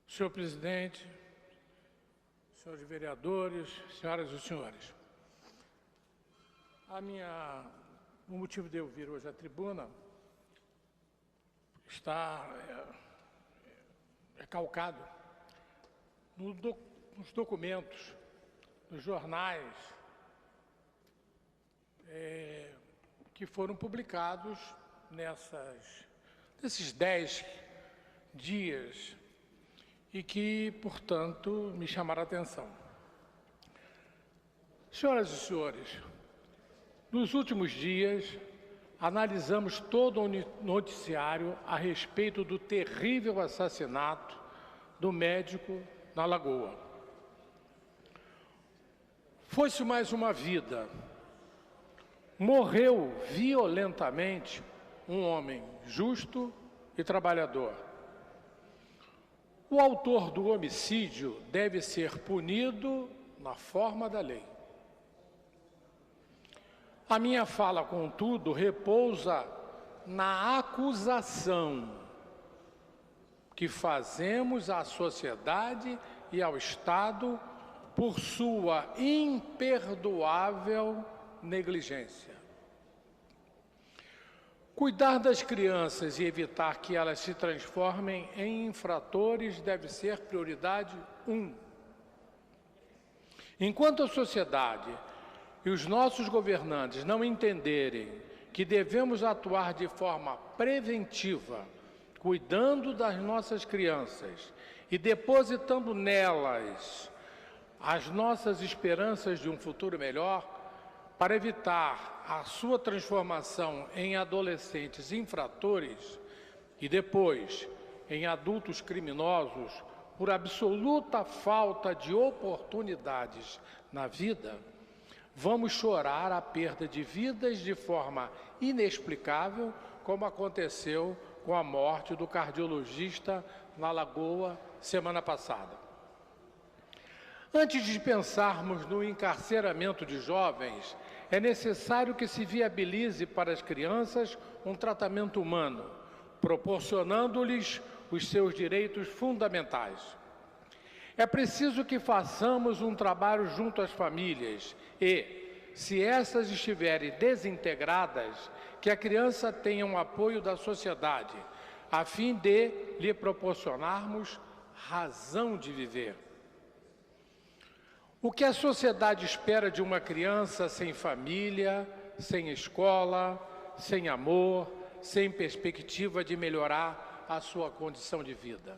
Senhor presidente, senhores vereadores, senhoras e senhores, o motivo de eu vir hoje à tribuna está calcado nos documentos, nos jornais que foram publicados nesses 10 dias e que, portanto, me chamaram a atenção. Senhoras e senhores, nos últimos dias, analisamos todo o noticiário a respeito do terrível assassinato do médico na Lagoa. Foi-se mais uma vida. Morreu violentamente um homem justo e trabalhador. O autor do homicídio deve ser punido na forma da lei. A minha fala, contudo, repousa na acusação que fazemos à sociedade e ao Estado por sua imperdoável negligência. Cuidar das crianças e evitar que elas se transformem em infratores deve ser prioridade 1. Enquanto a sociedade e os nossos governantes não entenderem que devemos atuar de forma preventiva, cuidando das nossas crianças e depositando nelas as nossas esperanças de um futuro melhor, para evitar a sua transformação em adolescentes infratores e depois em adultos criminosos por absoluta falta de oportunidades na vida, vamos chorar a perda de vidas de forma inexplicável, como aconteceu com a morte do cardiologista na Lagoa semana passada. Antes de pensarmos no encarceramento de jovens, é necessário que se viabilize para as crianças um tratamento humano, proporcionando-lhes os seus direitos fundamentais. É preciso que façamos um trabalho junto às famílias e, se essas estiverem desintegradas, que a criança tenha um apoio da sociedade, a fim de lhe proporcionarmos razão de viver. O que a sociedade espera de uma criança sem família, sem escola, sem amor, sem perspectiva de melhorar a sua condição de vida?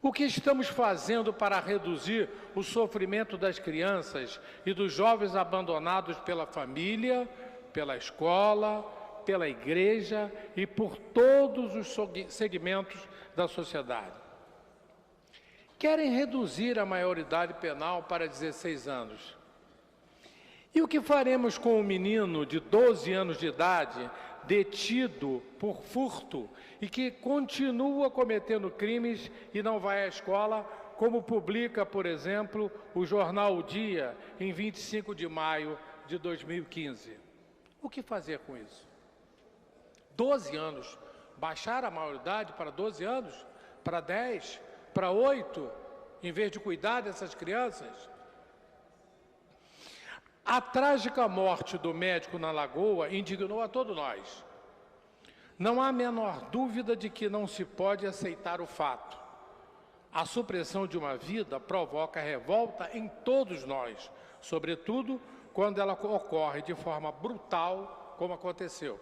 O que estamos fazendo para reduzir o sofrimento das crianças e dos jovens abandonados pela família, pela escola, pela igreja e por todos os segmentos da sociedade? Querem reduzir a maioridade penal para 16 anos. E o que faremos com um menino de 12 anos de idade, detido por furto e que continua cometendo crimes e não vai à escola, como publica, por exemplo, o jornal O Dia, em 25 de maio de 2015? O que fazer com isso? 12 anos. Baixar a maioridade para 12 anos? Para 10? Para 8, em vez de cuidar dessas crianças? A trágica morte do médico na Lagoa indignou a todos nós. Não há a menor dúvida de que não se pode aceitar o fato. A supressão de uma vida provoca revolta em todos nós, sobretudo quando ela ocorre de forma brutal, como aconteceu.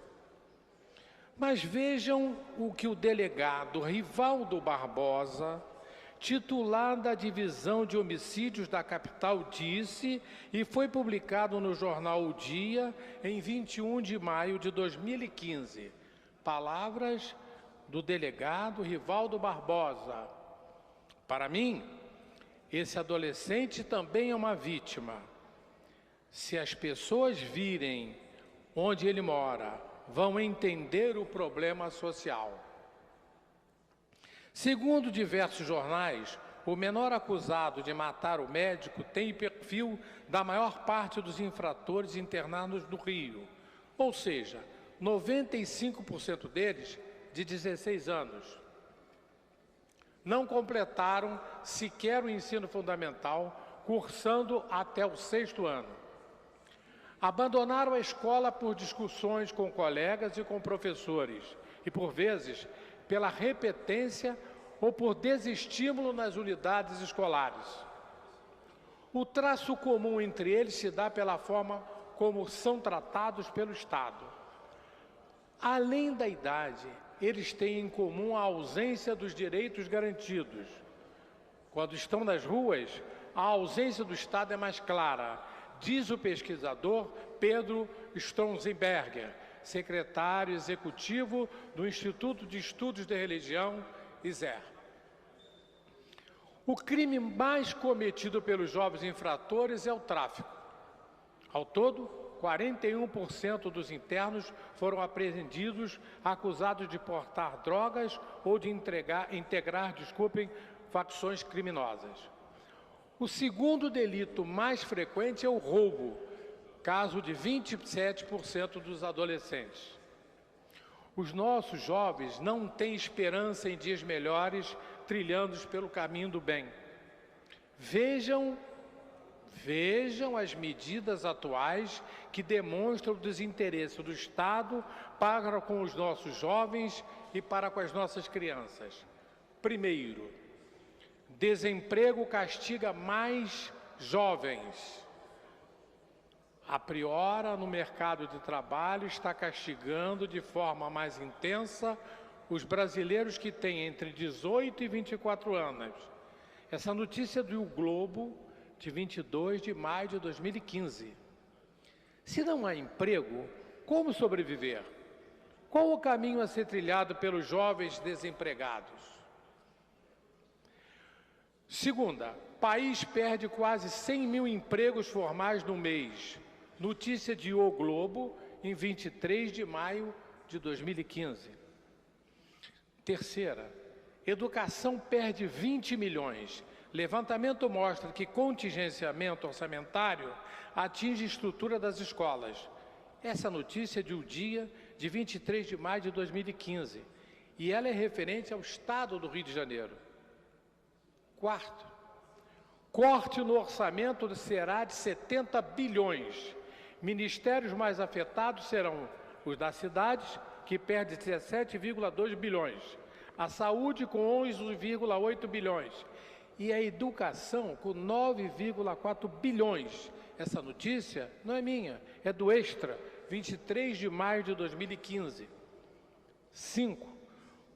Mas vejam o que o delegado Rivaldo Barbosa, titular da Divisão de Homicídios da capital, disse e foi publicado no jornal O Dia em 21 de maio de 2015. Palavras do delegado Rivaldo Barbosa. Para mim, esse adolescente também é uma vítima. Se as pessoas virem onde ele mora, vão entender o problema social. Segundo diversos jornais, o menor acusado de matar o médico tem perfil da maior parte dos infratores internados no Rio, ou seja, 95% deles de 16 anos. não completaram sequer o ensino fundamental, cursando até o 6º ano. Abandonaram a escola por discussões com colegas e com professores, e por vezes pela repetência ou por desestímulo nas unidades escolares. O traço comum entre eles se dá pela forma como são tratados pelo Estado. Além da idade, eles têm em comum a ausência dos direitos garantidos. Quando estão nas ruas, a ausência do Estado é mais clara, diz o pesquisador Pedro Stronzenberger, secretário executivo do Instituto de Estudos de Religião, ISER. O crime mais cometido pelos jovens infratores é o tráfico. Ao todo, 41% dos internos foram apreendidos acusados de portar drogas ou de integrar, facções criminosas. O segundo delito mais frequente é o roubo, caso de 27% dos adolescentes. Os nossos jovens não têm esperança em dias melhores trilhando pelo caminho do bem. Vejam as medidas atuais que demonstram o desinteresse do Estado para com os nossos jovens e para com as nossas crianças. Primeiro, desemprego castiga mais jovens. A priori, no mercado de trabalho, está castigando de forma mais intensa os brasileiros que têm entre 18 e 24 anos. Essa notícia é do Globo, de 22 de maio de 2015. Se não há emprego, como sobreviver? Qual o caminho a ser trilhado pelos jovens desempregados? Segunda, país perde quase 100 mil empregos formais no mês. Notícia de O Globo, em 23 de maio de 2015. Terceira, educação perde 20 milhões. Levantamento mostra que contingenciamento orçamentário atinge a estrutura das escolas. Essa notícia é de um dia de 23 de maio de 2015 e ela é referente ao Estado do Rio de Janeiro. Quarto, corte no orçamento será de 70 bilhões. Ministérios mais afetados serão os das cidades, que perde 17,2 bilhões, a saúde com 11,8 bilhões e a educação com 9,4 bilhões. Essa notícia não é minha, é do Extra, 23 de maio de 2015. 5.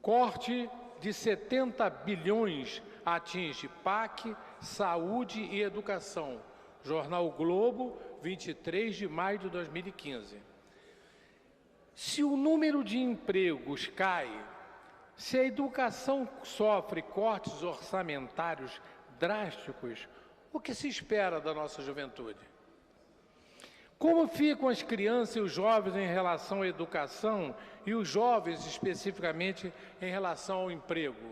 Corte de 70 bilhões atinge PAC, saúde e educação. Jornal o Globo, 23 de maio de 2015. Se o número de empregos cai, se a educação sofre cortes orçamentários drásticos, o que se espera da nossa juventude? Como ficam as crianças e os jovens em relação à educação e os jovens especificamente em relação ao emprego?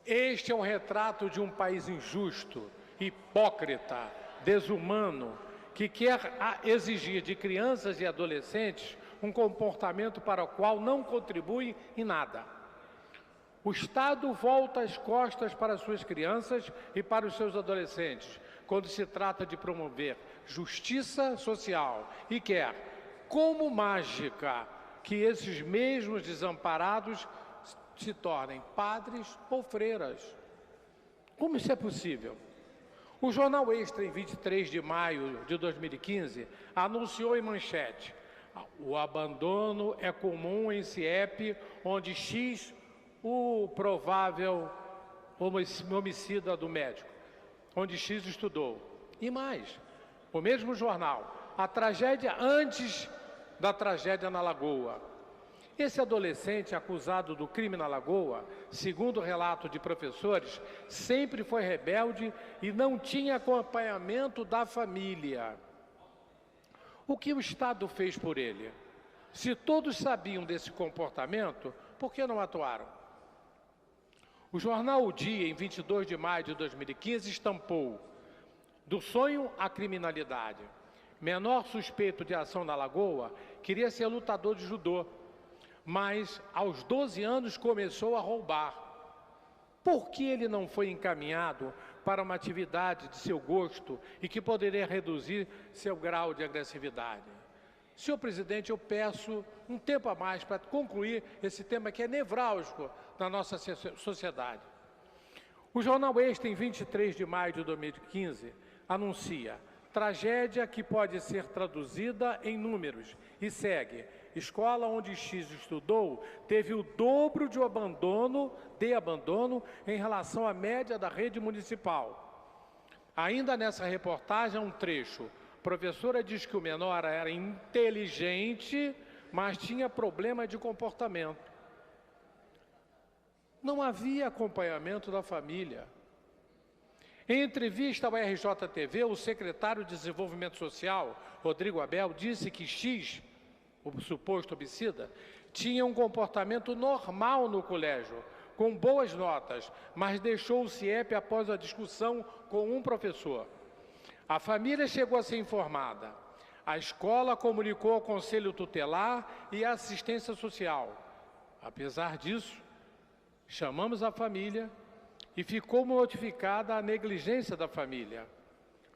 Este é um retrato de um país injusto, hipócrita, desumano, que quer exigir de crianças e adolescentes um comportamento para o qual não contribui em nada. O Estado volta as costas para suas crianças e para os seus adolescentes, quando se trata de promover justiça social e quer, como mágica, que esses mesmos desamparados se tornem padres ou freiras. Como isso é possível? O Jornal Extra, em 23 de maio de 2015, anunciou em manchete: o abandono é comum em CIEP, onde X, o provável homicida do médico, onde X estudou. E mais, o mesmo jornal, a tragédia antes da tragédia na Lagoa. Esse adolescente acusado do crime na Lagoa, segundo o relato de professores, sempre foi rebelde e não tinha acompanhamento da família. O que o Estado fez por ele? Se todos sabiam desse comportamento, por que não atuaram? O jornal O Dia, em 22 de maio de 2015, estampou: do sonho à criminalidade. Menor suspeito de ação na Lagoa queria ser lutador de judô, mas aos 12 anos começou a roubar. Por que ele não foi encaminhado para uma atividade de seu gosto e que poderia reduzir seu grau de agressividade? Senhor presidente, eu peço um tempo a mais para concluir esse tema que é nevrálgico na nossa sociedade. O jornal Extra, em 23 de maio de 2015, anuncia: tragédia que pode ser traduzida em números, e segue: escola onde X estudou teve o dobro de abandono em relação à média da rede municipal. Ainda nessa reportagem, um trecho: professora diz que o menor era inteligente, mas tinha problema de comportamento. Não havia acompanhamento da família. Em entrevista ao RJTV, o secretário de Desenvolvimento Social, Rodrigo Abel, disse que X, o suposto homicida, tinha um comportamento normal no colégio, com boas notas, mas deixou o CIEP após a discussão com um professor. A família chegou a ser informada. A escola comunicou ao Conselho Tutelar e à Assistência Social. Apesar disso, chamamos a família e ficou notificada a negligência da família.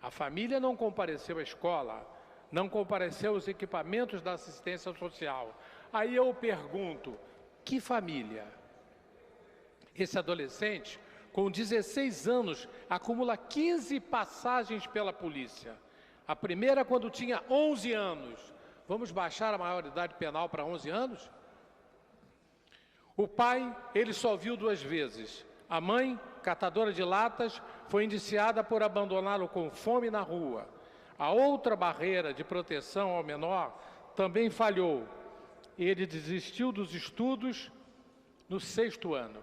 A família não compareceu à escola, não compareceu aos equipamentos da assistência social. Aí eu pergunto, que família? Esse adolescente, com 16 anos, acumula 15 passagens pela polícia. A primeira quando tinha 11 anos. Vamos baixar a maioridade penal para 11 anos? O pai, ele só viu 2 vezes. A mãe, catadora de latas, foi indiciada por abandoná-lo com fome na rua. A outra barreira de proteção ao menor também falhou. Ele desistiu dos estudos no 6º ano.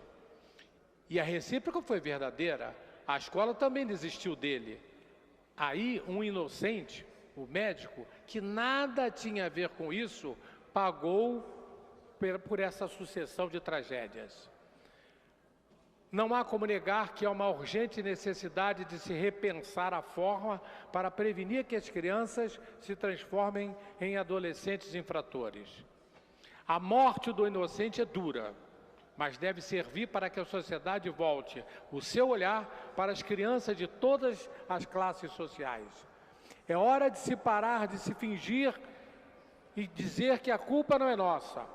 E a recíproca foi verdadeira. A escola também desistiu dele. Aí, um inocente, o médico, que nada tinha a ver com isso, pagou por essa sucessão de tragédias. Não há como negar que há uma urgente necessidade de se repensar a forma para prevenir que as crianças se transformem em adolescentes infratores. A morte do inocente é dura, mas deve servir para que a sociedade volte o seu olhar para as crianças de todas as classes sociais. É hora de se parar de se fingir e dizer que a culpa não é nossa.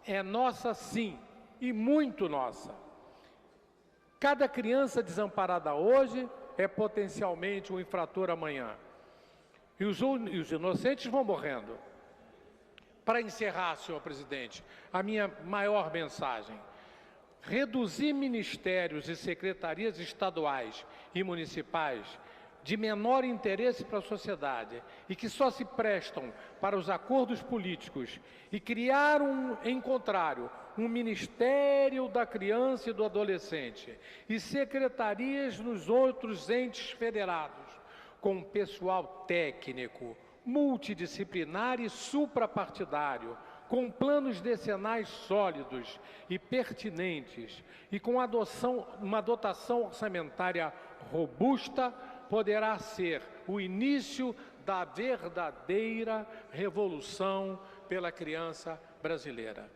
É nossa sim, e muito nossa. Cada criança desamparada hoje é potencialmente um infrator amanhã. E os inocentes vão morrendo. Para encerrar, senhor presidente, a minha maior mensagem: reduzir ministérios e secretarias estaduais e municipais de menor interesse para a sociedade e que só se prestam para os acordos políticos e criar em contrário, um Ministério da Criança e do Adolescente e secretarias nos outros entes federados, com pessoal técnico, multidisciplinar e suprapartidário, com planos decenais sólidos e pertinentes e com uma dotação orçamentária robusta, poderá ser o início da verdadeira revolução pela criança brasileira.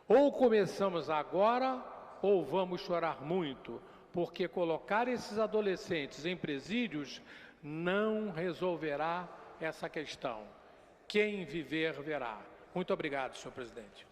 Ou começamos agora, ou vamos chorar muito, porque colocar esses adolescentes em presídios não resolverá essa questão. Quem viver, verá. Muito obrigado, senhor presidente.